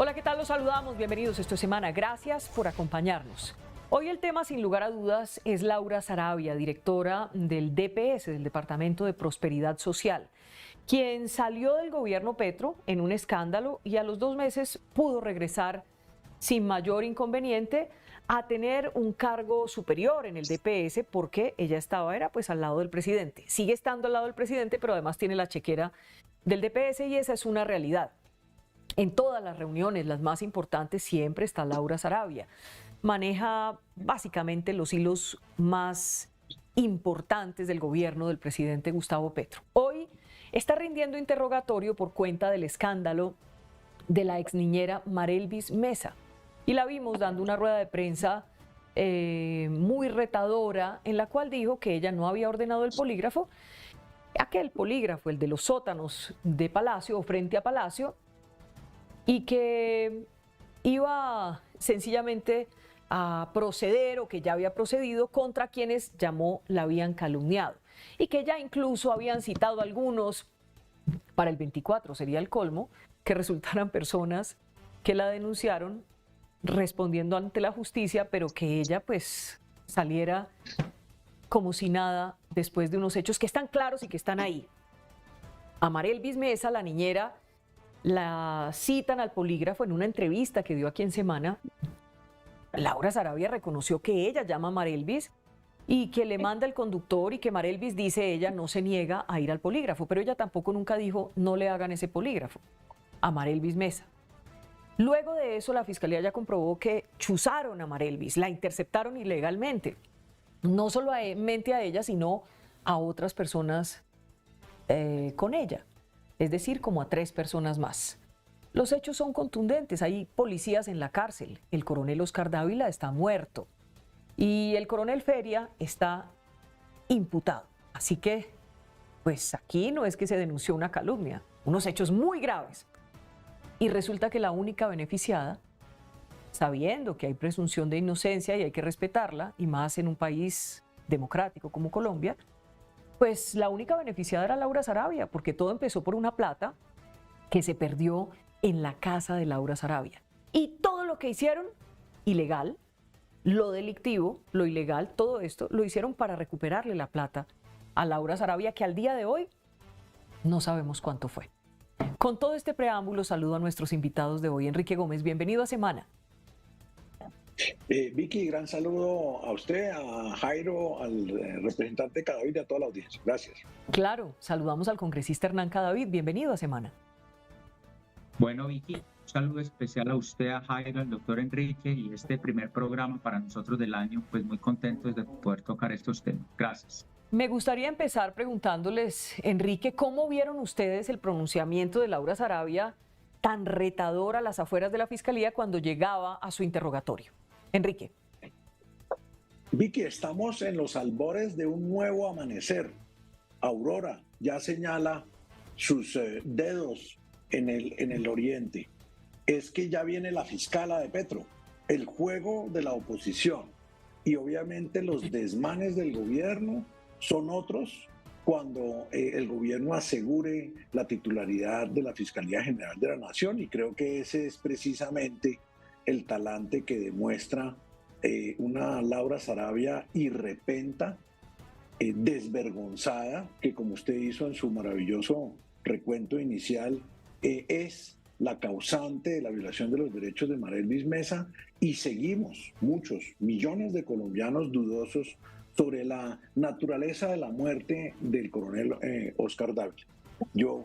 Hola, ¿qué tal? Los saludamos. Bienvenidos esta semana. Gracias por acompañarnos. Hoy el tema, sin lugar a dudas, es Laura Sarabia, directora del DPS, del Departamento de Prosperidad Social, quien salió del gobierno Petro en un escándalo y a los 2 meses pudo regresar sin mayor inconveniente a tener un cargo superior en el DPS porque ella era pues al lado del presidente. Sigue estando al lado del presidente, pero además tiene la chequera del DPS y esa es una realidad. En todas las reuniones, las más importantes, siempre está Laura Sarabia. Maneja básicamente los hilos más importantes del gobierno del presidente Gustavo Petro. Hoy está rindiendo interrogatorio por cuenta del escándalo de la ex niñera Marelvis Mesa. Y la vimos dando una rueda de prensa muy retadora en la cual dijo que ella no había ordenado el polígrafo. Aquel polígrafo, el de los sótanos de Palacio o frente a Palacio, y que iba sencillamente a proceder o que ya había procedido contra quienes llamó la habían calumniado y que ya incluso habían citado algunos para el 24, sería el colmo, que resultaran personas que la denunciaron respondiendo ante la justicia, pero que ella pues saliera como si nada después de unos hechos que están claros y que están ahí. A Marelvis Mesa, la niñera, la citan al polígrafo en una entrevista que dio aquí en Semana. Laura Sarabia reconoció que ella llama a Marelvis y que le manda el conductor y que Marelvis dice ella no se niega a ir al polígrafo, pero ella tampoco nunca dijo no le hagan ese polígrafo a Marelvis Mesa. Luego de eso la fiscalía ya comprobó que chuzaron a Marelvis, la interceptaron ilegalmente, no solamente a ella sino a otras personas con ella. Es decir, como a 3 personas más. Los hechos son contundentes, hay policías en la cárcel, el coronel Oscar Dávila está muerto y el coronel Feria está imputado. Así que, pues aquí no es que se denunció una calumnia, unos hechos muy graves. Y resulta que la única beneficiada, sabiendo que hay presunción de inocencia y hay que respetarla, y más en un país democrático como Colombia, pues la única beneficiada era Laura Sarabia, porque todo empezó por una plata que se perdió en la casa de Laura Sarabia. Y todo lo que hicieron, ilegal, lo delictivo, lo ilegal, todo esto, lo hicieron para recuperarle la plata a Laura Sarabia, que al día de hoy no sabemos cuánto fue. Con todo este preámbulo, saludo a nuestros invitados de hoy. Enrique Gómez, bienvenido a Semana. Vicky, gran saludo a usted, a Jairo, al representante Cadavid y a toda la audiencia. Gracias. Claro, saludamos al congresista Hernán Cadavid. Bienvenido a Semana. Bueno, Vicky, un saludo especial a usted, a Jairo, al doctor Enrique y este primer programa para nosotros del año, pues muy contentos de poder tocar estos temas. Gracias. Me gustaría empezar preguntándoles, Enrique, ¿cómo vieron ustedes el pronunciamiento de Laura Sarabia tan retador a las afueras de la Fiscalía cuando llegaba a su interrogatorio? Enrique. Vicky, estamos en los albores de un nuevo amanecer. Aurora ya señala sus dedos en el oriente. Es que ya viene la fiscala de Petro, el juego de la oposición y obviamente los desmanes del gobierno son otros cuando el gobierno asegure la titularidad de la Fiscalía General de la Nación, y creo que ese es precisamente el talante que demuestra una Laura Sarabia irrepenta, desvergonzada, que como usted hizo en su maravilloso recuento inicial, es la causante de la violación de los derechos de Marelvis Mesa, y seguimos muchos, millones de colombianos dudosos sobre la naturaleza de la muerte del coronel Oscar Dávila. Yo,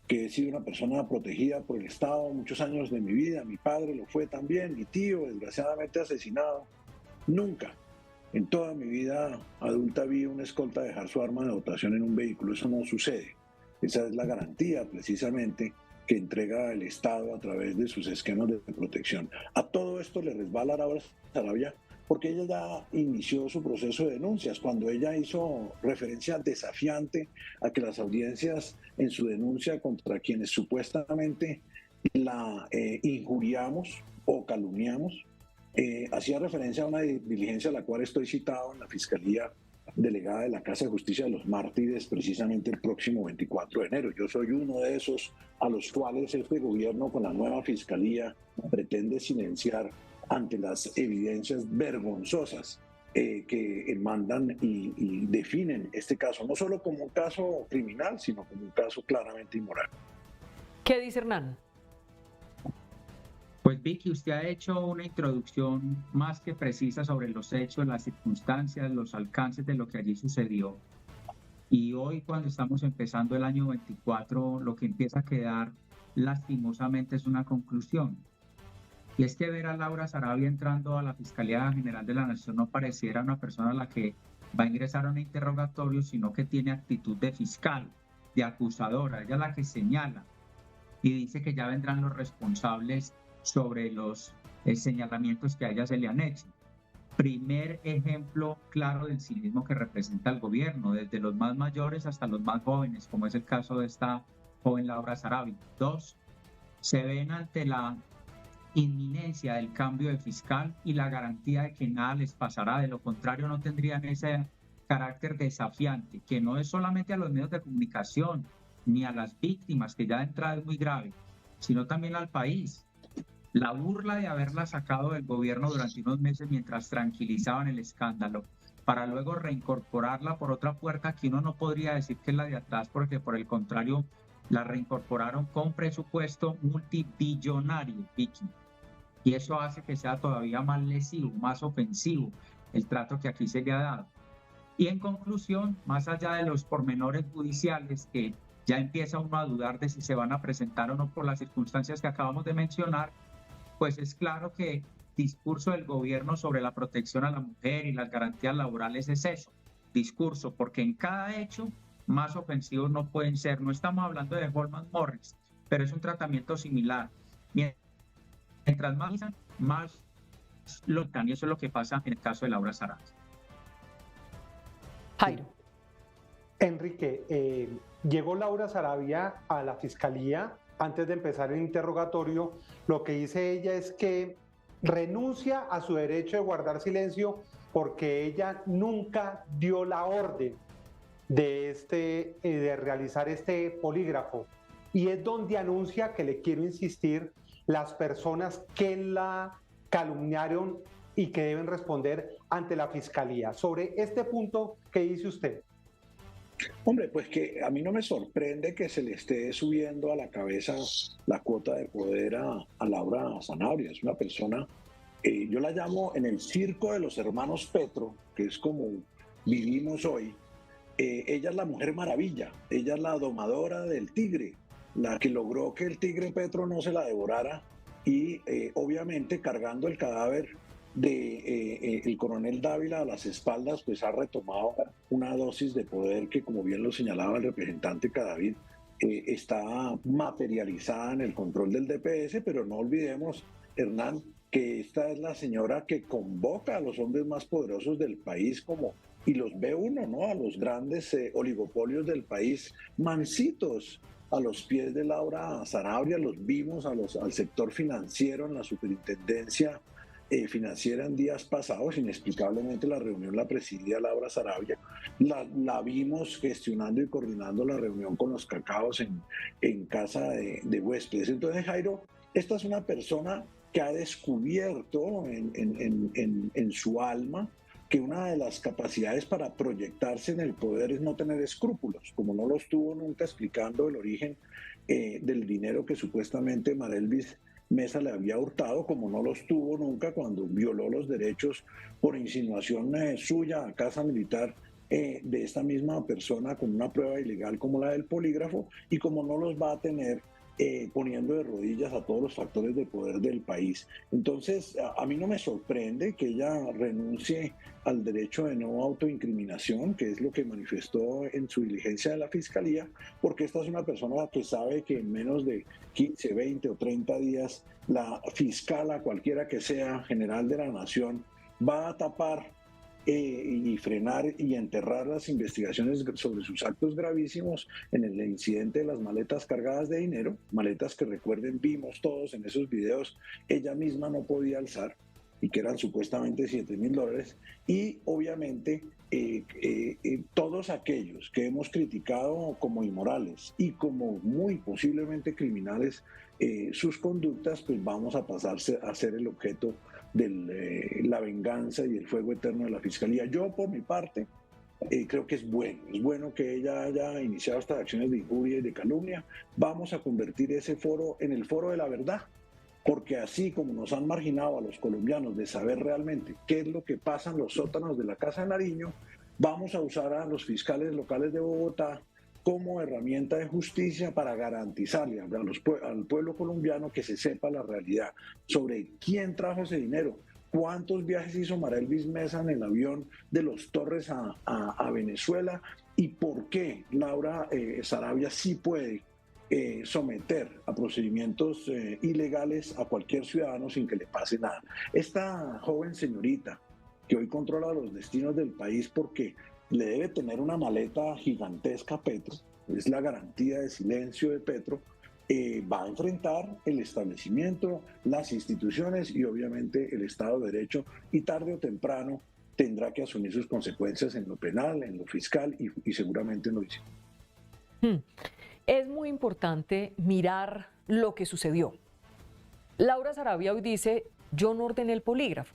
que he sido una persona protegida por el Estado muchos años de mi vida, mi padre lo fue también, mi tío desgraciadamente asesinado, nunca en toda mi vida adulta vi una escolta dejar su arma de dotación en un vehículo. Eso no sucede. Esa es la garantía precisamente que entrega el Estado a través de sus esquemas de protección. A todo esto le resbala a Laura Sarabia porque ella ya inició su proceso de denuncias, cuando ella hizo referencia desafiante a que las audiencias en su denuncia contra quienes supuestamente la injuriamos o calumniamos, hacía referencia a una diligencia a la cual estoy citado en la Fiscalía delegada de la Casa de Justicia de los Mártires precisamente el próximo 24 de enero. Yo soy uno de esos a los cuales este gobierno con la nueva fiscalía pretende silenciar ante las evidencias vergonzosas que mandan y definen este caso, no solo como un caso criminal, sino como un caso claramente inmoral. ¿Qué dice Hernán? Pues Vicky, usted ha hecho una introducción más que precisa sobre los hechos, las circunstancias, los alcances de lo que allí sucedió. Y hoy, cuando estamos empezando el año 24, lo que empieza a quedar lastimosamente es una conclusión. Y es que ver a Laura Sarabia entrando a la Fiscalía General de la Nación no pareciera una persona a la que va a ingresar a un interrogatorio, sino que tiene actitud de fiscal, de acusadora. Ella es la que señala y dice que ya vendrán los responsables sobre los señalamientos que a ella se le han hecho. Primer ejemplo claro del cinismo que representa el gobierno, desde los más mayores hasta los más jóvenes, como es el caso de esta joven Laura Sarabia. Dos, se ven ante la inminencia del cambio de fiscal y la garantía de que nada les pasará, de lo contrario no tendrían ese carácter desafiante, que no es solamente a los medios de comunicación ni a las víctimas, que ya de entrada es muy grave, sino también al país. La burla de haberla sacado del gobierno durante unos meses mientras tranquilizaban el escándalo, para luego reincorporarla por otra puerta que uno no podría decir que es la de atrás, porque por el contrario la reincorporaron con presupuesto multibillonario, Vicky. Y eso hace que sea todavía más lesivo, más ofensivo el trato que aquí se le ha dado. Y en conclusión, más allá de los pormenores judiciales que ya empieza uno a dudar de si se van a presentar o no por las circunstancias que acabamos de mencionar, pues es claro que el discurso del gobierno sobre la protección a la mujer y las garantías laborales es eso, discurso, porque en cada hecho más ofensivos no pueden ser. No estamos hablando de Goldman Morris, pero es un tratamiento similar. Mientras más lo dan, y eso es lo que pasa en el caso de Laura Sarabia. Jairo. Enrique, llegó Laura Sarabia a la fiscalía. Antes de empezar el interrogatorio, lo que dice ella es que renuncia a su derecho de guardar silencio porque ella nunca dio la orden de realizar este polígrafo. Y es donde anuncia, que le quiero insistir, las personas que la calumniaron y que deben responder ante la fiscalía. Sobre este punto, ¿qué dice usted? Hombre, pues que a mí no me sorprende que se le esté subiendo a la cabeza la cuota de poder a Laura Sanabria. Es una persona, yo la llamo en el circo de los hermanos Petro, que es como vivimos hoy. Ella es la Mujer Maravilla, ella es la domadora del tigre, la que logró que el tigre Petro no se la devorara y obviamente cargando el cadáver de el coronel Dávila a las espaldas, pues ha retomado una dosis de poder que, como bien lo señalaba el representante Cadavid, está materializada en el control del DPS, pero no olvidemos, Hernán, que esta es la señora que convoca a los hombres más poderosos del país como, y los ve uno, ¿no? A los grandes oligopolios del país, mansitos a los pies de Laura Sarabia, los vimos al sector financiero en la superintendencia financiera en días pasados. Inexplicablemente la reunión la presidía Laura Sarabia, la vimos gestionando y coordinando la reunión con los cacaos en casa de huéspedes. Entonces, Jairo, esta es una persona que ha descubierto en su alma que una de las capacidades para proyectarse en el poder es no tener escrúpulos, como no los tuvo nunca explicando el origen del dinero que supuestamente Marelvis Mesa le había hurtado, como no los tuvo nunca cuando violó los derechos por insinuación suya a casa militar de esta misma persona con una prueba ilegal como la del polígrafo, y como no los va a tener poniendo de rodillas a todos los factores de poder del país. Entonces, a mí no me sorprende que ella renuncie al derecho de no autoincriminación, que es lo que manifestó en su diligencia de la Fiscalía, porque esta es una persona que sabe que en menos de 15, 20 o 30 días la fiscal, cualquiera que sea, general de la Nación, va a tapar y frenar y enterrar las investigaciones sobre sus actos gravísimos en el incidente de las maletas cargadas de dinero, maletas que, recuerden, vimos todos en esos videos, ella misma no podía alzar, y que eran supuestamente $7.000, y obviamente todos aquellos que hemos criticado como inmorales y como muy posiblemente criminales sus conductas, pues vamos a pasarse a ser el objeto de la venganza y el fuego eterno de la Fiscalía. Yo, por mi parte, creo que es bueno que ella haya iniciado estas acciones de injuria y de calumnia. Vamos a convertir ese foro en el foro de la verdad, porque así como nos han marginado a los colombianos de saber realmente qué es lo que pasa en los sótanos de la Casa de Nariño, vamos a usar a los fiscales locales de Bogotá como herramienta de justicia para garantizarle al pueblo colombiano que se sepa la realidad sobre quién trajo ese dinero, cuántos viajes hizo Mara Elvis Mesa en el avión de Los Torres a Venezuela, y por qué Laura Sarabia sí puede someter a procedimientos ilegales a cualquier ciudadano sin que le pase nada. Esta joven señorita que hoy controla los destinos del país porque le debe tener una maleta gigantesca a Petro, es la garantía de silencio de Petro, va a enfrentar el establecimiento, las instituciones y obviamente el Estado de Derecho, y tarde o temprano tendrá que asumir sus consecuencias en lo penal, en lo fiscal y seguramente en lo disciplinario. Es muy importante mirar lo que sucedió. Laura Sarabia hoy dice, yo no ordené el polígrafo,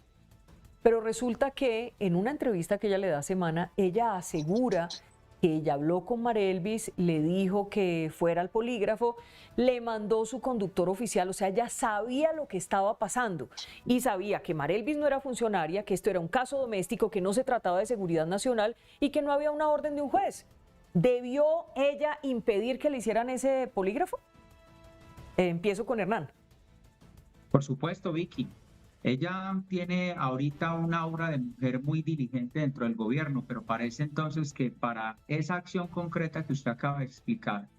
pero resulta que en una entrevista que ella le da a Semana, ella asegura que ella habló con Mara Elvis, le dijo que fuera al polígrafo, le mandó su conductor oficial, o sea, ella sabía lo que estaba pasando y sabía que Mara Elvis no era funcionaria, que esto era un caso doméstico, que no se trataba de seguridad nacional y que no había una orden de un juez. ¿Debió ella impedir que le hicieran ese polígrafo? Empiezo con Hernán. Por supuesto, Vicky. Ella tiene ahorita una aura de mujer muy diligente dentro del gobierno, pero parece entonces que para esa acción concreta que usted acaba de explicar,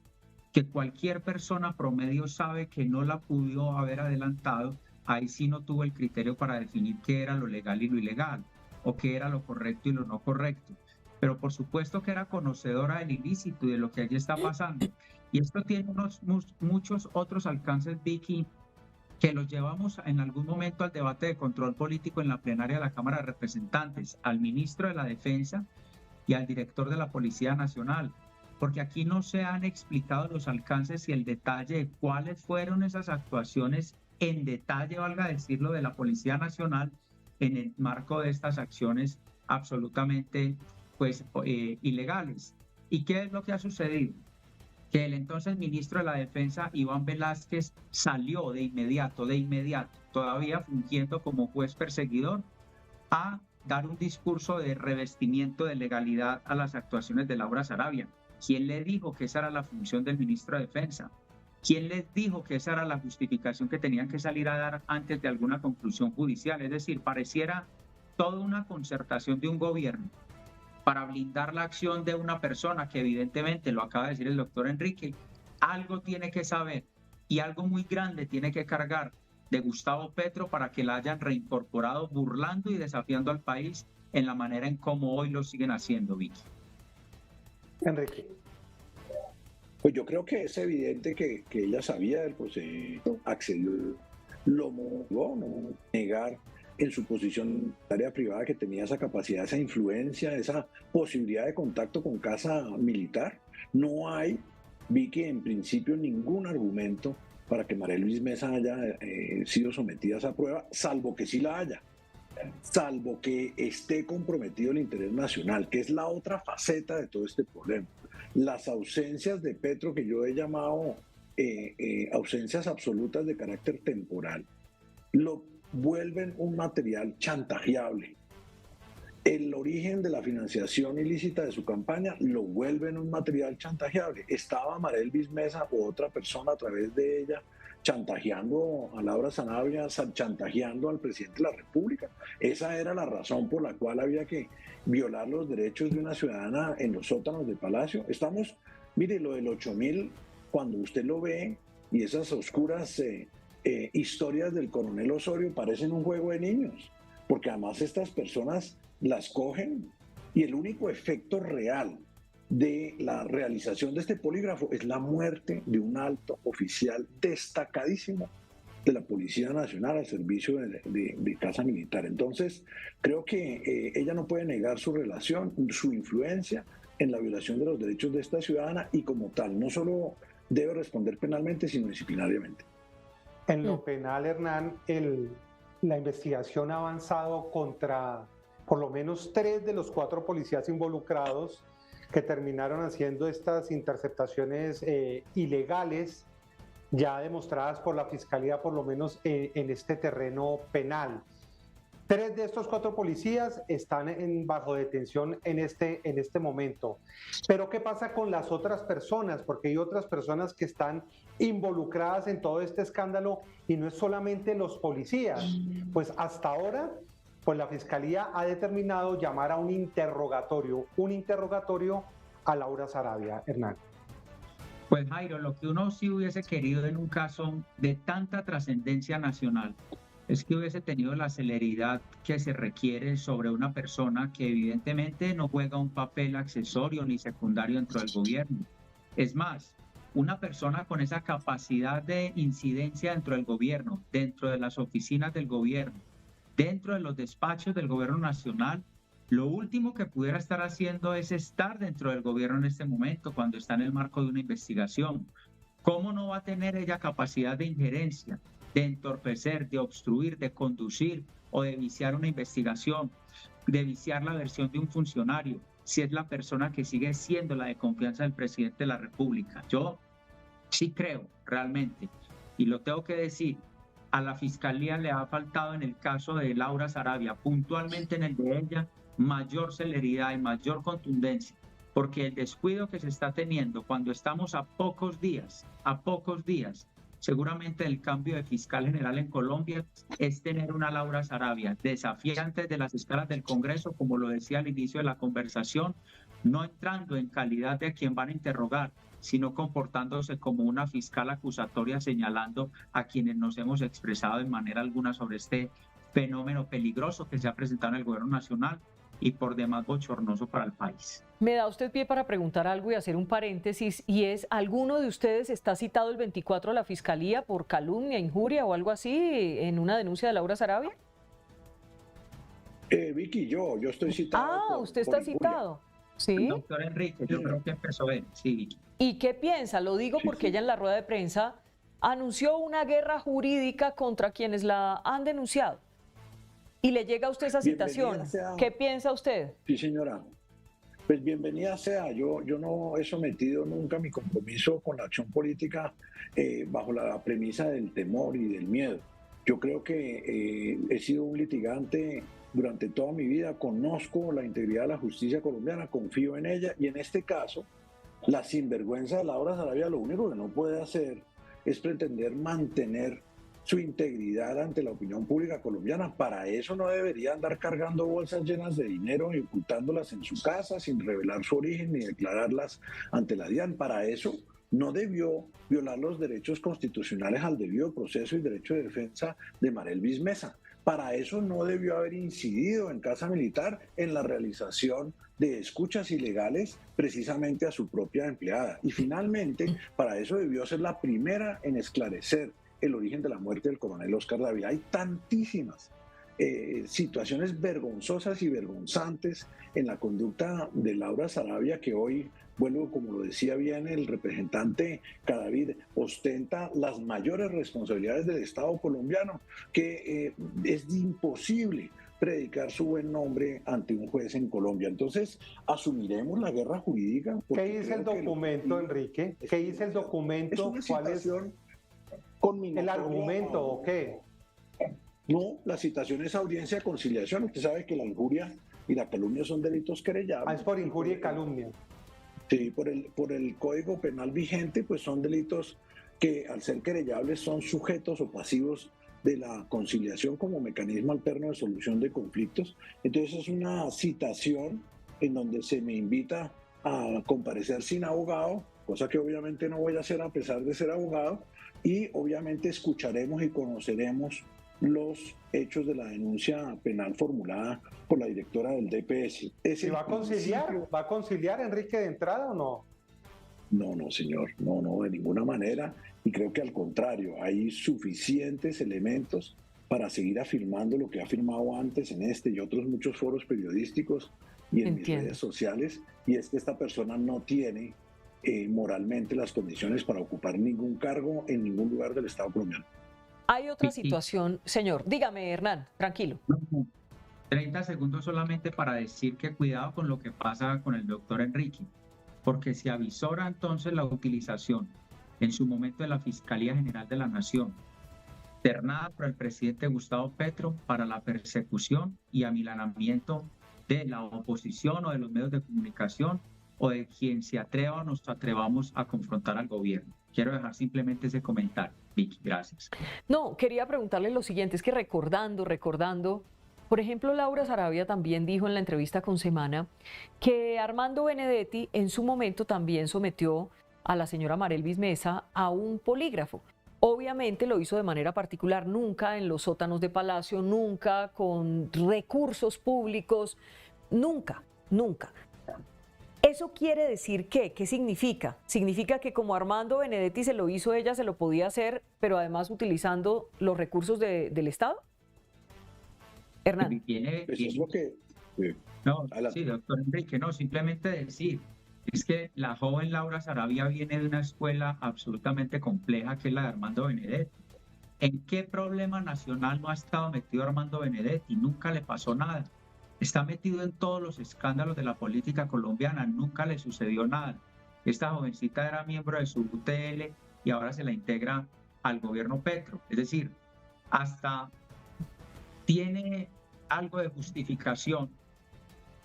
que cualquier persona promedio sabe que no la pudo haber adelantado, ahí sí no tuvo el criterio para definir qué era lo legal y lo ilegal, o qué era lo correcto y lo no correcto. Pero por supuesto que era conocedora del ilícito y de lo que allí está pasando. Y esto tiene muchos otros alcances, Vicky, que los llevamos en algún momento al debate de control político en la plenaria de la Cámara de Representantes, al ministro de la Defensa y al director de la Policía Nacional, porque aquí no se han explicado los alcances y el detalle de cuáles fueron esas actuaciones en detalle, valga decirlo, de la Policía Nacional en el marco de estas acciones absolutamente ilegales. ¿Y qué es lo que ha sucedido? Que el entonces ministro de la Defensa, Iván Velázquez, salió de inmediato, todavía fungiendo como juez perseguidor, a dar un discurso de revestimiento de legalidad a las actuaciones de Laura Sarabia. ¿Quién le dijo que esa era la función del ministro de Defensa? ¿Quién les dijo que esa era la justificación que tenían que salir a dar antes de alguna conclusión judicial? Es decir, pareciera toda una concertación de un gobierno para blindar la acción de una persona que evidentemente, lo acaba de decir el doctor Enrique, algo tiene que saber y algo muy grande tiene que cargar de Gustavo Petro para que la hayan reincorporado burlando y desafiando al país en la manera en cómo hoy lo siguen haciendo, Vicky. Enrique. Pues yo creo que es evidente que ella sabía del procedimiento, accedió, lo motivó, no negar en su posición área privada que tenía esa capacidad, esa influencia, esa posibilidad de contacto con casa militar. No hay, vi que en principio ningún argumento para que Mara Elvis Mesa haya sido sometida a esa prueba, salvo que sí la haya, salvo que esté comprometido el interés nacional, que es la otra faceta de todo este problema. Las ausencias de Petro, que yo he llamado ausencias absolutas de carácter temporal, lo vuelven un material chantajeable. El origen de la financiación ilícita de su campaña lo vuelven un material chantajeable. Estaba Mara Elvis Mesa o otra persona a través de ella chantajeando a Laura Sarabia, chantajeando al presidente de la República. Esa era la razón por la cual había que violar los derechos de una ciudadana en los sótanos del Palacio. Estamos, mire, lo del 8.000, cuando usted lo ve, y esas oscuras historias del coronel Osorio parecen un juego de niños, porque además estas personas las cogen y el único efecto real de la realización de este polígrafo es la muerte de un alto oficial destacadísimo de la Policía Nacional al servicio de Casa Militar. Entonces, creo que ella no puede negar su relación, su influencia en la violación de los derechos de esta ciudadana y como tal, no solo debe responder penalmente, sino disciplinariamente. En lo penal, Hernán, la investigación ha avanzado contra por lo menos 3 de los 4 policías involucrados que terminaron haciendo estas interceptaciones ilegales, ya demostradas por la Fiscalía, por lo menos en este terreno penal. 3 de estos 4 policías están bajo detención en este momento. Pero ¿qué pasa con las otras personas? Porque hay otras personas que están involucradas en todo este escándalo y no es solamente los policías. Pues hasta ahora, pues la Fiscalía ha determinado llamar a un interrogatorio a Laura Sarabia, Hernán. Pues Jairo, lo que uno sí hubiese querido en un caso de tanta trascendencia nacional es que hubiese tenido la celeridad que se requiere sobre una persona que evidentemente no juega un papel accesorio ni secundario dentro del gobierno. Es más, una persona con esa capacidad de incidencia dentro del gobierno, dentro de las oficinas del gobierno, dentro de los despachos del gobierno nacional, lo último que pudiera estar haciendo es estar dentro del gobierno en este momento, cuando está en el marco de una investigación. ¿Cómo no va a tener ella capacidad de injerencia, de entorpecer, de obstruir, de conducir o de viciar una investigación, de viciar la versión de un funcionario, si es la persona que sigue siendo la de confianza del presidente de la República? Yo sí creo realmente, y lo tengo que decir, a la Fiscalía le ha faltado en el caso de Laura Sarabia, puntualmente en el de ella, mayor celeridad y mayor contundencia, porque el descuido que se está teniendo cuando estamos a pocos días, seguramente el cambio de fiscal general en Colombia es tener una Laura Sarabia desafiante de las escalas del Congreso, como lo decía al inicio de la conversación, no entrando en calidad de a quien van a interrogar, sino comportándose como una fiscal acusatoria, señalando a quienes nos hemos expresado de manera alguna sobre este fenómeno peligroso que se ha presentado en el gobierno nacional y por demás bochornoso para el país. Me da usted pie para preguntar algo y hacer un paréntesis, y es, ¿alguno de ustedes está citado el 24 a la Fiscalía por calumnia, injuria o algo así en una denuncia de Laura Sarabia? Vicky, yo estoy citado. Usted está citado. Sí. El doctor Enrique, yo creo que empezó bien. Sí, Vicky. ¿Y qué piensa? Lo digo porque ella en la rueda de prensa anunció una guerra jurídica contra quienes la han denunciado. Y le llega a usted esa citación. ¿Qué piensa usted? Sí, señora. Pues bienvenida sea. Yo no he sometido nunca mi compromiso con la acción política bajo la premisa del temor y del miedo. Yo creo que he sido un litigante durante toda mi vida, conozco la integridad de la justicia colombiana, confío en ella, y en este caso, la sinvergüenza de Laura Sarabia lo único que no puede hacer es pretender mantener su integridad ante la opinión pública colombiana. Para eso no debería andar cargando bolsas llenas de dinero y ocultándolas en su casa sin revelar su origen ni declararlas ante la DIAN. Para eso no debió violar los derechos constitucionales al debido proceso y derecho de defensa de Marelvis Mesa. Para eso no debió haber incidido en Casa Militar en la realización de escuchas ilegales precisamente a su propia empleada. Y finalmente, para eso debió ser la primera en esclarecer el origen de la muerte del coronel Oscar Dávila. Hay tantísimas situaciones vergonzosas y vergonzantes en la conducta de Laura Sarabia que hoy, vuelvo, como lo decía bien el representante Cadavid, ostenta las mayores responsabilidades del Estado colombiano, que es imposible predicar su buen nombre ante un juez en Colombia. Entonces, asumiremos la guerra jurídica. ¿Qué dice el documento, Enrique? ¿Qué dice el documento? ¿Cuál es el argumento o qué? No, la citación es audiencia de conciliación. Usted sabe que la injuria y la calumnia son delitos querellables. Es por injuria y calumnia. Sí, por el Código Penal vigente, pues son delitos que al ser querellables son sujetos o pasivos de la conciliación como mecanismo alterno de solución de conflictos. Entonces es una citación en donde se me invita a comparecer sin abogado, cosa que obviamente no voy a hacer a pesar de ser abogado, y obviamente escucharemos y conoceremos los hechos de la denuncia penal formulada por la directora del DPS. ¿Y va a conciliar? ¿Va a conciliar, Enrique, de entrada o no? No, señor, no, de ninguna manera. y creo que al contrario, hay suficientes elementos para seguir afirmando lo que ha afirmado antes en este y otros muchos foros periodísticos y en mis redes sociales, y es que esta persona no tiene moralmente las condiciones para ocupar ningún cargo en ningún lugar del Estado colombiano. Hay otra situación, señor. Dígame, Hernán, tranquilo. 30 segundos solamente para decir que cuidado con lo que pasa con el doctor Enrique, porque se avisora entonces la utilización en su momento de la Fiscalía General de la Nación, ternada por el presidente Gustavo Petro para la persecución y amilanamiento de la oposición o de los medios de comunicación o de quien se atreva o nos atrevamos a confrontar al gobierno. Quiero dejar simplemente ese comentario. Vicky, gracias. No, quería preguntarle lo siguiente, es que recordando, por ejemplo, Laura Sarabia también dijo en la entrevista con Semana que Armando Benedetti en su momento también sometió a la señora Marelvis Mesa a un polígrafo. Obviamente lo hizo de manera particular, nunca en los sótanos de Palacio, nunca con recursos públicos, nunca. ¿Eso quiere decir qué? ¿Qué significa? ¿Significa que como Armando Benedetti se lo hizo, ella se lo podía hacer, pero además utilizando los recursos del Estado? Hernán. Eso es lo que... No, sí, doctor Enrique, no, simplemente decir, es que la joven Laura Sarabia viene de una escuela absolutamente compleja que es la de Armando Benedetti. ¿En qué problema nacional no ha estado metido Armando Benedetti? Nunca le pasó nada. Está metido en todos los escándalos de la política colombiana, nunca le sucedió nada. Esta jovencita era miembro de su UTL y ahora se la integra al gobierno Petro. Es decir, hasta tiene algo de justificación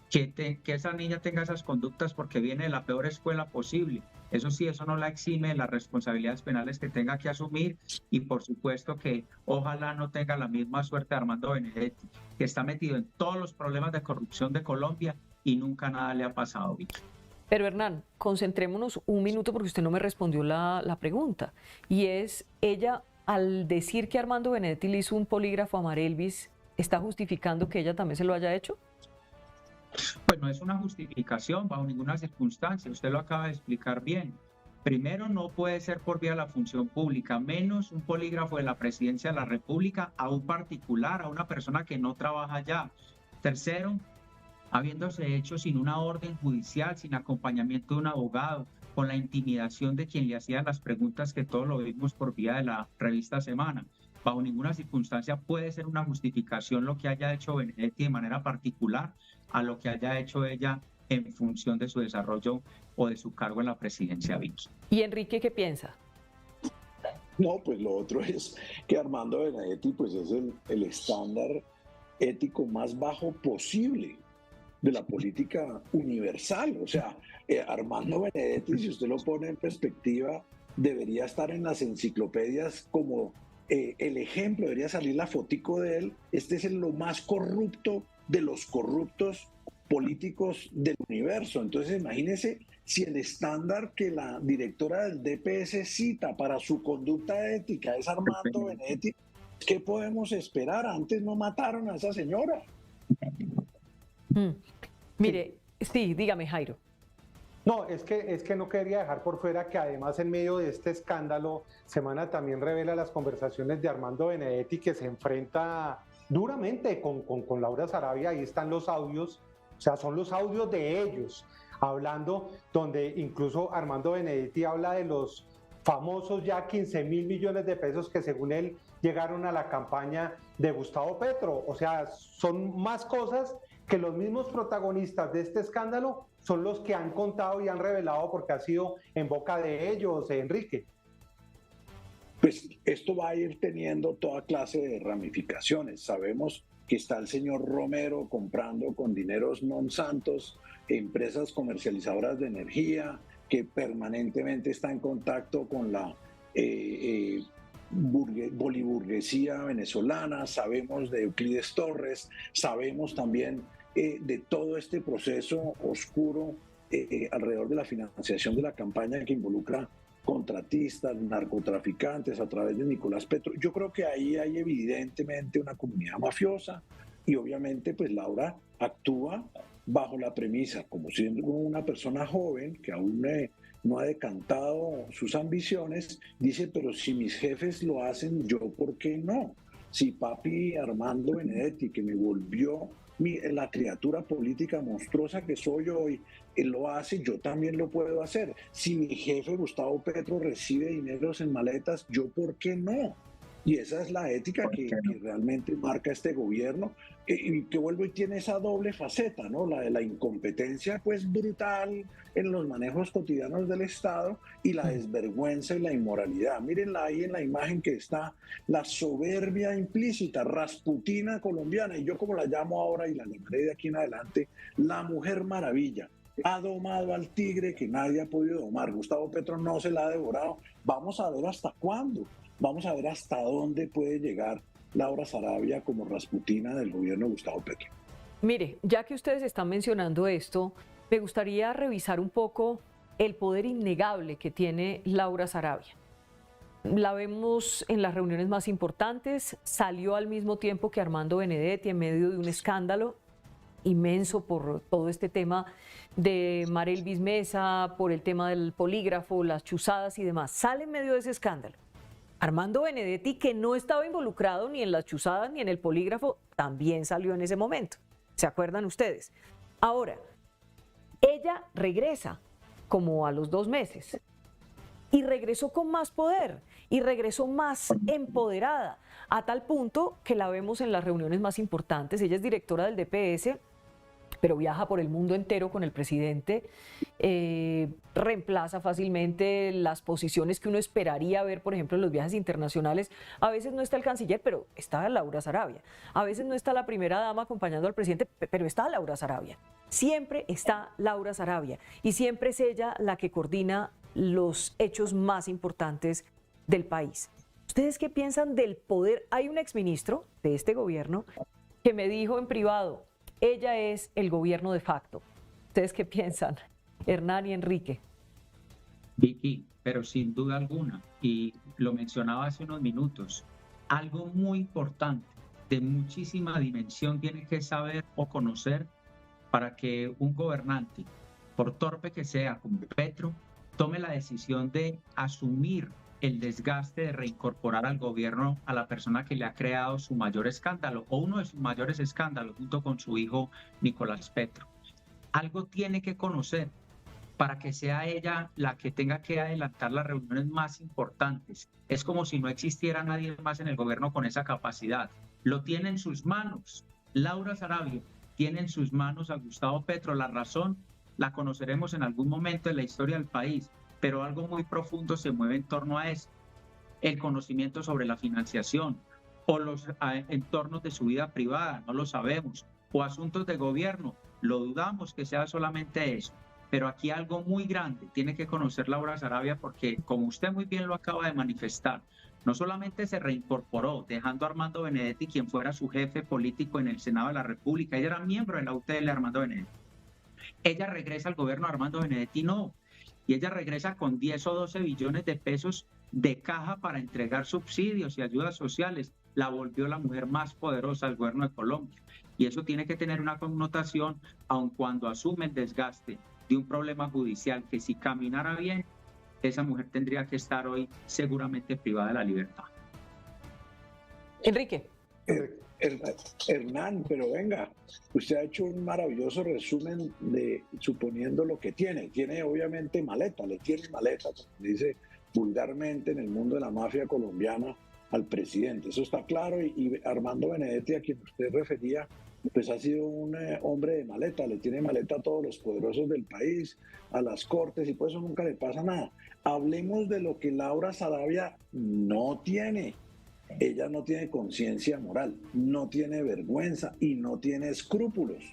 que esa niña tenga esas conductas porque viene de la peor escuela posible. Eso sí, eso no la exime de las responsabilidades penales que tenga que asumir y por supuesto que ojalá no tenga la misma suerte de Armando Benedetti, que está metido en todos los problemas de corrupción de Colombia y nunca nada le ha pasado, Vicky. Pero Hernán, concentrémonos un minuto porque usted no me respondió la pregunta. Y es, ella al decir que Armando Benedetti le hizo un polígrafo a Marelvis, ¿está justificando que ella también se lo haya hecho? Pues no es una justificación bajo ninguna circunstancia, usted lo acaba de explicar bien. Primero, no puede ser por vía de la función pública, menos un polígrafo de la Presidencia de la República a un particular, a una persona que no trabaja allá. Tercero, habiéndose hecho sin una orden judicial, sin acompañamiento de un abogado, con la intimidación de quien le hacía las preguntas que todos lo vimos por vía de la revista Semana. Bajo ninguna circunstancia puede ser una justificación lo que haya hecho Benedetti de manera particular a lo que haya hecho ella en función de su desarrollo o de su cargo en la presidencia, Vicky. ¿Y Enrique qué piensa? No, pues lo otro es que Armando Benedetti pues es el estándar ético más bajo posible de la política universal. O sea, Armando Benedetti, si usted lo pone en perspectiva, debería estar en las enciclopedias como el ejemplo, debería salir la fotico de él. Este es lo más corrupto de los corruptos políticos del universo. Entonces imagínense si el estándar que la directora del DPS cita para su conducta ética es Armando Benedetti, ¿qué podemos esperar? Antes no mataron a esa señora. Mire, sí, dígame, Jairo. No, es que no quería dejar por fuera que además en medio de este escándalo, Semana también revela las conversaciones de Armando Benedetti que se enfrenta duramente con Laura Sarabia. Ahí están los audios, o sea, son los audios de ellos hablando, donde incluso Armando Benedetti habla de los famosos ya 15.000 millones de pesos que según él llegaron a la campaña de Gustavo Petro. O sea, son más cosas que los mismos protagonistas de este escándalo son los que han contado y han revelado porque ha sido en boca de ellos, Enrique. Pues esto va a ir teniendo toda clase de ramificaciones. Sabemos que está el señor Romero comprando con dineros non santos empresas comercializadoras de energía, que permanentemente está en contacto con la boliburguesía venezolana. Sabemos de Euclides Torres, sabemos también de todo este proceso oscuro alrededor de la financiación de la campaña que involucra contratistas, narcotraficantes a través de Nicolás Petro. Yo creo que ahí hay evidentemente una comunidad mafiosa y obviamente pues Laura actúa bajo la premisa, como siendo una persona joven que aún no ha decantado sus ambiciones, dice, pero si mis jefes lo hacen, ¿yo por qué no? Si papi Armando Benedetti, que me volvió la criatura política monstruosa que soy hoy, él lo hace, yo también lo puedo hacer. Si mi jefe Gustavo Petro recibe dineros en maletas, ¿yo por qué no? Y esa es la ética que realmente marca este gobierno, y que vuelve y tiene esa doble faceta, ¿no? La de la incompetencia pues brutal en los manejos cotidianos del Estado y la desvergüenza y la inmoralidad. Mírenla ahí en la imagen que está, la soberbia implícita, Rasputina colombiana, y yo como la llamo ahora y la llamaré de aquí en adelante, la Mujer Maravilla. Ha domado al tigre que nadie ha podido domar. Gustavo Petro no se la ha devorado. Vamos a ver hasta cuándo. Vamos a ver hasta dónde puede llegar Laura Sarabia como Rasputina del gobierno de Gustavo Petro. Mire, ya que ustedes están mencionando esto, me gustaría revisar un poco el poder innegable que tiene Laura Sarabia. La vemos en las reuniones más importantes, salió al mismo tiempo que Armando Benedetti en medio de un escándalo inmenso por todo este tema de Marelvis Mesa, por el tema del polígrafo, las chuzadas y demás. Sale en medio de ese escándalo. Armando Benedetti, que no estaba involucrado ni en las chuzadas ni en el polígrafo, también salió en ese momento. ¿Se acuerdan ustedes? Ahora, ella regresa como a los 2 meses y regresó con más poder y regresó más empoderada, a tal punto que la vemos en las reuniones más importantes. Ella es directora del DPS, pero viaja por el mundo entero con el presidente, reemplaza fácilmente las posiciones que uno esperaría ver, por ejemplo, en los viajes internacionales. A veces no está el canciller, pero está Laura Sarabia. A veces no está la primera dama acompañando al presidente, pero está Laura Sarabia. Siempre está Laura Sarabia y siempre es ella la que coordina los hechos más importantes del país. ¿Ustedes qué piensan del poder? Hay un exministro de este gobierno que me dijo en privado: ella es el gobierno de facto. ¿Ustedes qué piensan, Hernán y Enrique? Vicky, pero sin duda alguna, y lo mencionaba hace unos minutos, algo muy importante, de muchísima dimensión, tiene que saber o conocer para que un gobernante, por torpe que sea, como Petro, tome la decisión de asumir el desgaste de reincorporar al gobierno a la persona que le ha creado su mayor escándalo o uno de sus mayores escándalos junto con su hijo Nicolás Petro. Algo tiene que conocer para que sea ella la que tenga que adelantar las reuniones más importantes. Es como si no existiera nadie más en el gobierno con esa capacidad. Lo tiene en sus manos. Laura Sarabia tiene en sus manos a Gustavo Petro. La razón la conoceremos en algún momento en la historia del país, pero algo muy profundo se mueve en torno a eso. El conocimiento sobre la financiación o los entornos de su vida privada, no lo sabemos, o asuntos de gobierno, lo dudamos que sea solamente eso. Pero aquí algo muy grande tiene que conocer Laura Sarabia, porque como usted muy bien lo acaba de manifestar, no solamente se reincorporó dejando a Armando Benedetti, quien fuera su jefe político en el Senado de la República, ella era miembro de la UTL Armando Benedetti. Ella regresa al gobierno de Armando Benedetti, no. Y ella regresa con 10 o 12 billones de pesos de caja para entregar subsidios y ayudas sociales. La volvió la mujer más poderosa del gobierno de Colombia. Y eso tiene que tener una connotación, aun cuando asume el desgaste de un problema judicial, que si caminara bien, esa mujer tendría que estar hoy seguramente privada de la libertad. Enrique. Hernán, pero venga, usted ha hecho un maravilloso resumen de suponiendo lo que tiene. Tiene obviamente maleta, le tiene maleta, como dice vulgarmente en el mundo de la mafia colombiana, al presidente. Eso está claro, y Armando Benedetti, a quien usted refería, pues ha sido un hombre de maleta, le tiene maleta a todos los poderosos del país, a las cortes, y por eso nunca le pasa nada. Hablemos de lo que Laura Sarabia no tiene. Ella no tiene conciencia moral, no tiene vergüenza y no tiene escrúpulos.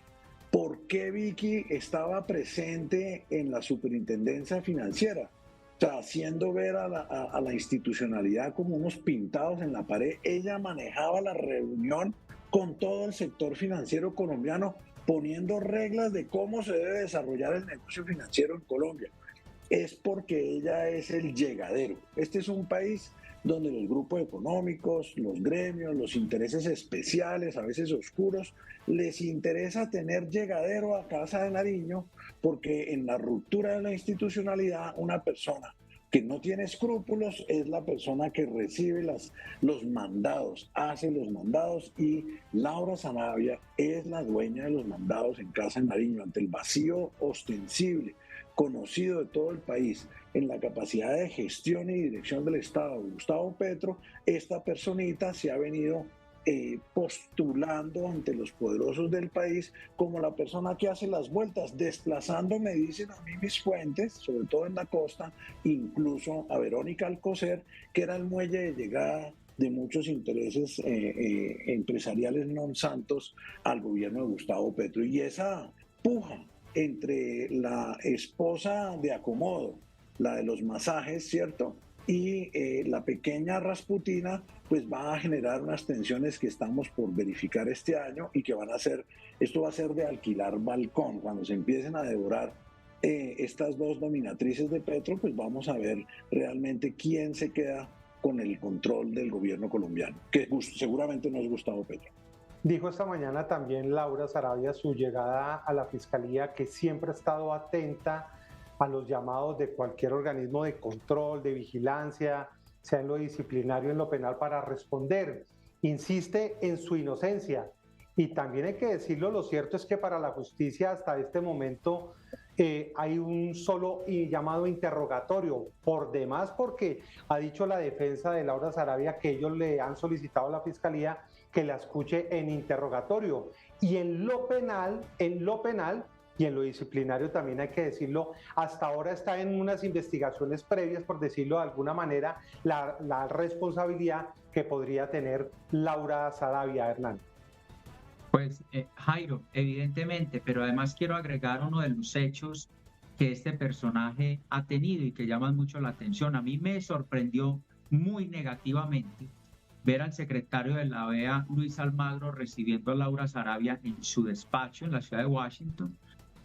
¿Por qué Vicky estaba presente en la superintendencia financiera? O sea, haciendo ver a la institucionalidad como unos pintados en la pared. Ella manejaba la reunión con todo el sector financiero colombiano, poniendo reglas de cómo se debe desarrollar el negocio financiero en Colombia. Es porque ella es el llegadero. Este es un país donde los grupos económicos, los gremios, los intereses especiales, a veces oscuros, les interesa tener llegadero a Casa de Nariño, porque en la ruptura de la institucionalidad, una persona que no tiene escrúpulos es la persona que recibe los mandados, hace los mandados, y Laura Sarabia es la dueña de los mandados en Casa de Nariño. Ante el vacío ostensible, conocido de todo el país, en la capacidad de gestión y dirección del Estado de Gustavo Petro, esta personita se ha venido postulando ante los poderosos del país como la persona que hace las vueltas, desplazando, me dicen a mí mis fuentes, sobre todo en la costa, incluso a Verónica Alcocer, que era el muelle de llegada de muchos intereses empresariales non santos al gobierno de Gustavo Petro. Y esa puja entre la esposa de acomodo, la de los masajes, ¿cierto?, y la pequeña Rasputina, pues va a generar unas tensiones que estamos por verificar este año y que van a ser, esto va a ser de alquilar balcón. Cuando se empiecen a devorar estas dos dominatrices de Petro, pues vamos a ver realmente quién se queda con el control del gobierno colombiano, que seguramente no es Gustavo Petro. Dijo esta mañana también Laura Sarabia, su llegada a la Fiscalía, que siempre ha estado atenta a los llamados de cualquier organismo de control, de vigilancia, sea en lo disciplinario, en lo penal, para responder. Insiste en su inocencia. Y también hay que decirlo, lo cierto es que para la justicia hasta este momento hay un solo llamado interrogatorio, por demás, porque ha dicho la defensa de Laura Sarabia que ellos le han solicitado a la Fiscalía que la escuche en interrogatorio. Y en lo penal y en lo disciplinario también hay que decirlo, hasta ahora está en unas investigaciones previas, por decirlo de alguna manera, la responsabilidad que podría tener Laura Sarabia, Hernán. Pues Jairo, evidentemente, pero además quiero agregar uno de los hechos que este personaje ha tenido y que llaman mucho la atención. A mí me sorprendió muy negativamente ver al secretario de la OEA, Luis Almagro, recibiendo a Laura Sarabia en su despacho en la ciudad de Washington,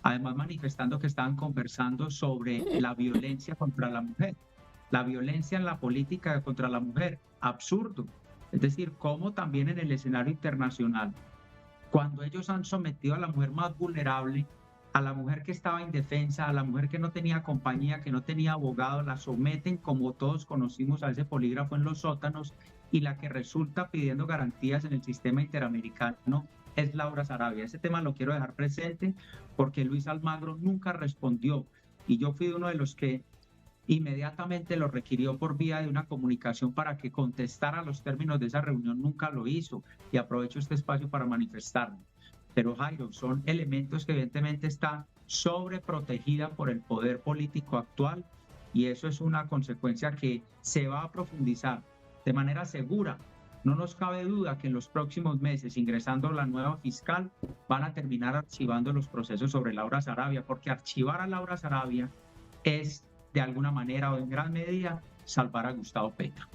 además manifestando que estaban conversando sobre la violencia contra la mujer, la violencia en la política contra la mujer. Absurdo. Es decir, cómo también en el escenario internacional, cuando ellos han sometido a la mujer más vulnerable, a la mujer que estaba indefensa, a la mujer que no tenía compañía, que no tenía abogado, la someten, como todos conocimos, a ese polígrafo en los sótanos, y la que resulta pidiendo garantías en el sistema interamericano es Laura Sarabia. Ese tema lo quiero dejar presente porque Luis Almagro nunca respondió, y yo fui uno de los que inmediatamente lo requirió por vía de una comunicación para que contestara los términos de esa reunión. Nunca lo hizo, y aprovecho este espacio para manifestarme. Pero Jairo, son elementos que evidentemente están sobreprotegida por el poder político actual, y eso es una consecuencia que se va a profundizar de manera segura. No nos cabe duda que en los próximos meses, ingresando la nueva fiscal, van a terminar archivando los procesos sobre Laura Sarabia, porque archivar a Laura Sarabia es, de alguna manera o en gran medida, salvar a Gustavo Petro.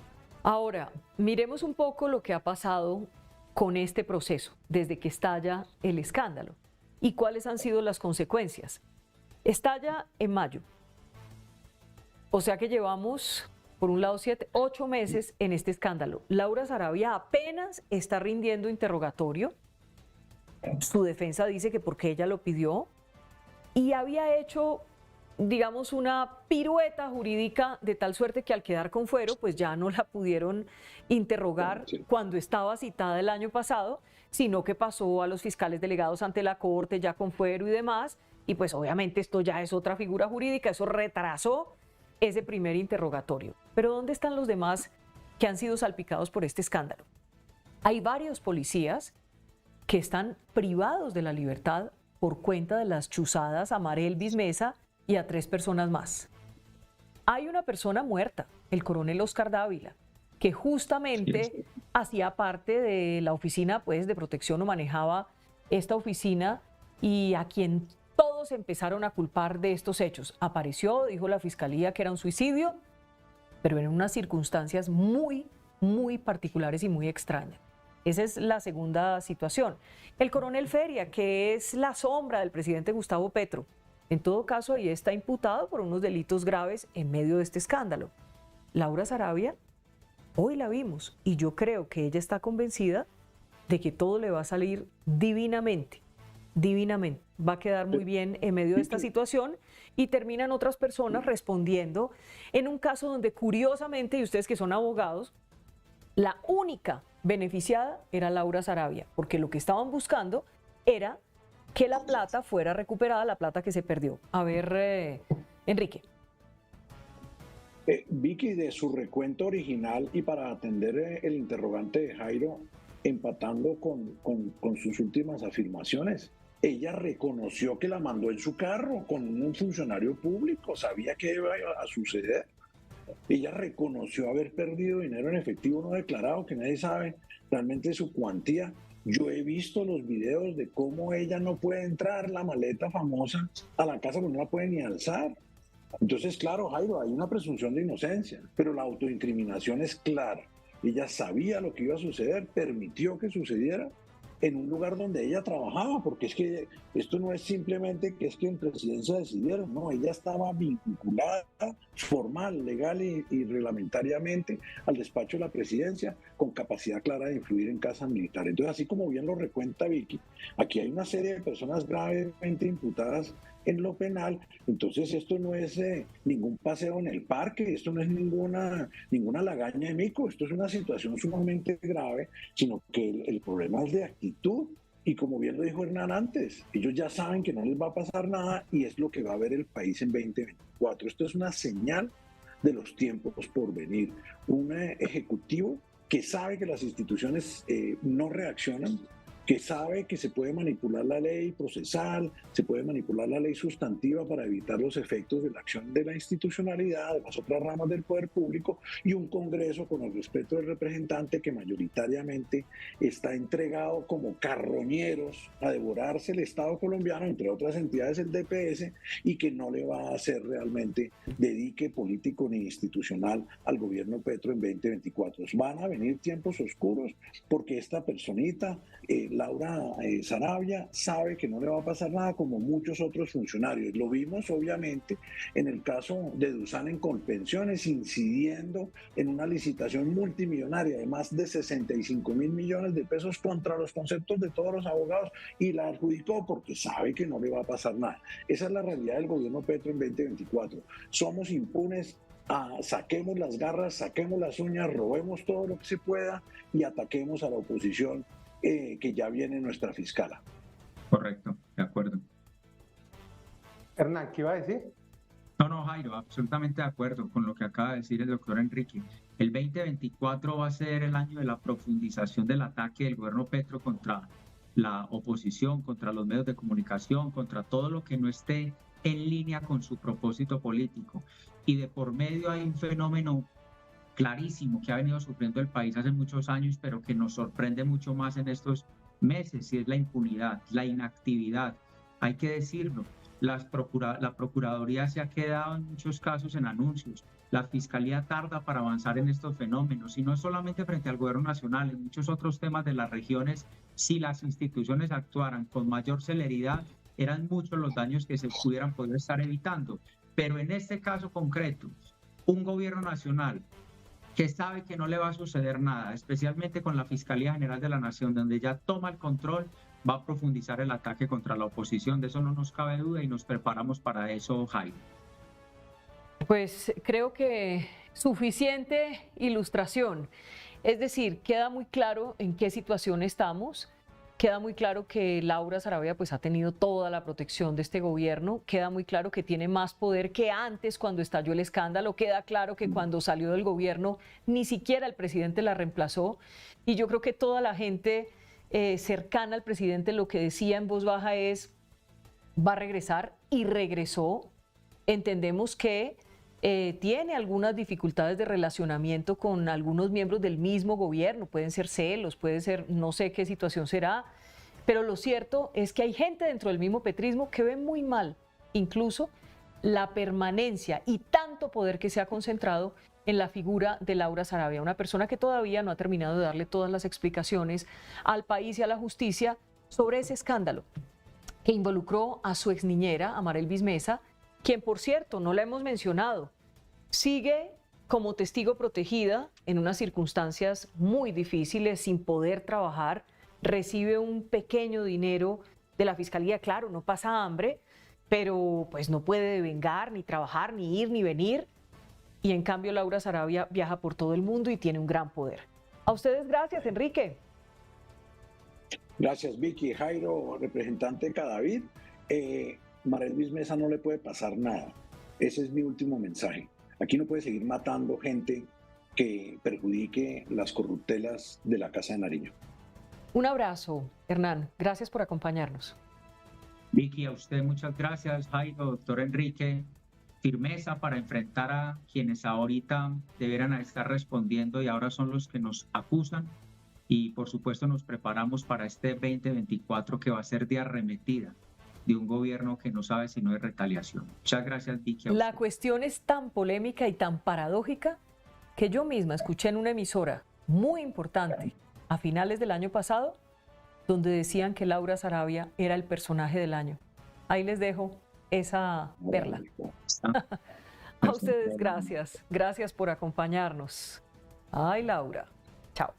Ahora, miremos un poco lo que ha pasado con este proceso desde que estalla el escándalo y cuáles han sido las consecuencias. Estalla en mayo, o sea que llevamos, por un lado, 8 meses en este escándalo. Laura Sarabia apenas está rindiendo interrogatorio. Su defensa dice que porque ella lo pidió, y había hecho, digamos, una pirueta jurídica de tal suerte que al quedar con fuero, pues ya no la pudieron interrogar cuando estaba citada el año pasado, sino que pasó a los fiscales delegados ante la corte ya con fuero y demás, y pues obviamente esto ya es otra figura jurídica, eso retrasó ese primer interrogatorio. Pero ¿dónde están los demás que han sido salpicados por este escándalo? Hay varios policías que están privados de la libertad por cuenta de las chuzadas a Marelvis Mesa y a 3 personas más. Hay una persona muerta, el coronel Oscar Dávila, que justamente hacía parte de la oficina, pues, de protección, o manejaba esta oficina, y a quien todos empezaron a culpar de estos hechos. Apareció, dijo la fiscalía que era un suicidio, pero en unas circunstancias muy, muy particulares y muy extrañas. Esa es la segunda situación. El coronel Feria, que es la sombra del presidente Gustavo Petro, en todo caso, ahí está imputado por unos delitos graves en medio de este escándalo. Laura Sarabia Hoy la vimos y yo creo que ella está convencida de que todo le va a salir divinamente, divinamente. Va a quedar muy bien en medio de esta situación y terminan otras personas respondiendo en un caso donde curiosamente, y ustedes que son abogados, la única beneficiada era Laura Sarabia, porque lo que estaban buscando era que la plata fuera recuperada, la plata que se perdió. A ver, Enrique. Vicky, de su recuento original y para atender el interrogante de Jairo, empatando con sus últimas afirmaciones, ella reconoció que la mandó en su carro con un funcionario público, sabía que iba a suceder. Ella reconoció haber perdido dinero en efectivo no declarado, que nadie sabe realmente su cuantía. Yo he visto los videos de cómo ella no puede entrar la maleta famosa a la casa porque no la puede ni alzar. Entonces, claro, Jairo, hay una presunción de inocencia, pero la autoincriminación es clara. Ella sabía lo que iba a suceder, permitió que sucediera en un lugar donde ella trabajaba, porque es que esto no es simplemente que es que en presidencia decidieron, no, ella estaba vinculada formal, legal y reglamentariamente al despacho de la presidencia, con capacidad clara de influir en casa militar. Entonces, así como bien lo recuenta Vicky, aquí hay una serie de personas gravemente imputadas en lo penal. Entonces esto no es ningún paseo en el parque, esto no es ninguna lagaña de mico, esto es una situación sumamente grave, sino que el problema es de actitud. Y como bien lo dijo Hernán antes, ellos ya saben que no les va a pasar nada y es lo que va a ver el país en 2024. Esto es una señal de los tiempos por venir. Un ejecutivo que sabe que las instituciones no reaccionan, que sabe que se puede manipular la ley procesal, se puede manipular la ley sustantiva para evitar los efectos de la acción de la institucionalidad, de las otras ramas del poder público, y un Congreso con el respeto del representante que mayoritariamente está entregado como carroñeros a devorarse el Estado colombiano, entre otras entidades el DPS, y que no le va a hacer realmente dedique político ni institucional al gobierno Petro en 2024. Van a venir tiempos oscuros porque esta personita, Laura Sarabia, sabe que no le va a pasar nada, como muchos otros funcionarios. Lo vimos obviamente en el caso de Dusan en Colpensiones, incidiendo en una licitación multimillonaria de más de 65 mil millones de pesos contra los conceptos de todos los abogados, y la adjudicó porque sabe que no le va a pasar nada. Esa es la realidad del gobierno Petro en 2024. Somos impunes. Saquemos las garras, saquemos las uñas, robemos todo lo que se pueda y ataquemos a la oposición, que ya viene nuestra fiscala. Correcto, de acuerdo. Hernán, ¿qué iba a decir? No, Jairo, absolutamente de acuerdo con lo que acaba de decir el doctor Enrique. El 2024 va a ser el año de la profundización del ataque del gobierno Petro contra la oposición, contra los medios de comunicación, contra todo lo que no esté en línea con su propósito político. Y de por medio hay un fenómeno clarísimo que ha venido sufriendo el país hace muchos años, pero que nos sorprende mucho más en estos meses, y es la impunidad, la inactividad. Hay que decirlo, la Procuraduría se ha quedado en muchos casos en anuncios, la Fiscalía tarda para avanzar en estos fenómenos, y no solamente frente al gobierno nacional, en muchos otros temas de las regiones, si las instituciones actuaran con mayor celeridad, eran muchos los daños que se pudieran poder estar evitando. Pero en este caso concreto, un gobierno nacional que sabe que no le va a suceder nada, especialmente con la Fiscalía General de la Nación, donde ya toma el control, va a profundizar el ataque contra la oposición. De eso no nos cabe duda y nos preparamos para eso, Jaime. Pues creo que suficiente ilustración. Es decir, queda muy claro en qué situación estamos. Queda muy claro que Laura Sarabia pues ha tenido toda la protección de este gobierno, queda muy claro que tiene más poder que antes cuando estalló el escándalo, queda claro que cuando salió del gobierno ni siquiera el presidente la reemplazó, y yo creo que toda la gente cercana al presidente lo que decía en voz baja es va a regresar, y regresó. Entendemos que tiene algunas dificultades de relacionamiento con algunos miembros del mismo gobierno, pueden ser celos, puede ser, no sé qué situación será, pero lo cierto es que hay gente dentro del mismo petrismo que ve muy mal incluso la permanencia y tanto poder que se ha concentrado en la figura de Laura Sarabia, una persona que todavía no ha terminado de darle todas las explicaciones al país y a la justicia sobre ese escándalo que involucró a su exniñera, a Marelvis Mesa, quien, por cierto, no la hemos mencionado, sigue como testigo protegida en unas circunstancias muy difíciles, sin poder trabajar, recibe un pequeño dinero de la Fiscalía. Claro, no pasa hambre, pero pues no puede devengar, ni trabajar, ni ir, ni venir. Y en cambio Laura Sarabia viaja por todo el mundo y tiene un gran poder. A ustedes gracias, Enrique. Gracias, Vicky. Jairo, representante de Cadavid. Marelvis Mesa no le puede pasar nada. Ese es mi último mensaje. Aquí no puede seguir matando gente que perjudique las corruptelas de la Casa de Nariño. Un abrazo, Hernán. Gracias por acompañarnos. Vicky, a usted muchas gracias. Jairo, doctor Enrique, firmeza para enfrentar a quienes ahorita debieran estar respondiendo y ahora son los que nos acusan. Y por supuesto nos preparamos para este 2024 que va a ser de arremetida de un gobierno que no sabe si no es retaliación. Muchas gracias, Vicky. La cuestión es tan polémica y tan paradójica que yo misma escuché en una emisora muy importante a finales del año pasado, donde decían que Laura Sarabia era el personaje del año. Ahí les dejo esa perla. A ustedes gracias. Gracias por acompañarnos. Ay, Laura. Chao.